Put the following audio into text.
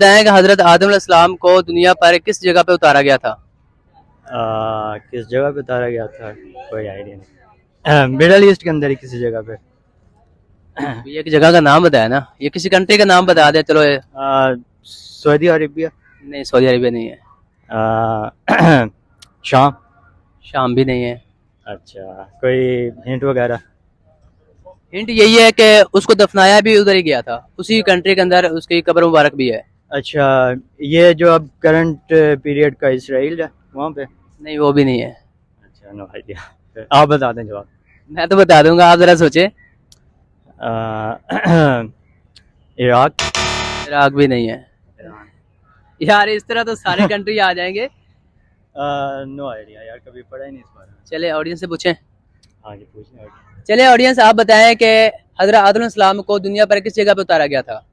बताएं कि हजरत आदम अलैहिस्सलाम को दुनिया पर किस जगह पे उतारा गया था? किस जगह पे उतारा गया था, कोई आइडिया नहीं। मिडल ईस्ट के अंदर ही किसी जगह पे। ये एक जगह का नाम बताया ना, ये किसी कंट्री का नाम बता दे चलो ये। Saudi Arabia. नहीं, सऊदी अरेबिया नहीं है। शाम। शाम भी नहीं है। अच्छा, कोई हिंट वगैरह? हिंट यही है कि उसको दफनाया भी उधर ही गया था, उसी कंट्री के अंदर उसकी कब्र मुबारक भी है। अच्छा, ये जो अब करंट पीरियड का इसराइल है वहाँ पे? नहीं, वो भी नहीं है। अच्छा, नो आइडिया। आप बता दें जवाब। मैं तो बता दूंगा, आप जरा सोचे। इराक। इराक भी नहीं है। यार इस तरह तो सारे कंट्री आ जाएंगे। नो आइडिया यार, कभी पढ़ा ही नहीं इस बारे में। चले ऑडियंस से पूछें। हाँ जी, पूछना। चले ऑडियंस, आप बताएं कि हजरत आदम अलैहिस्सलाम को दुनिया पर किस जगह पे उतारा गया था?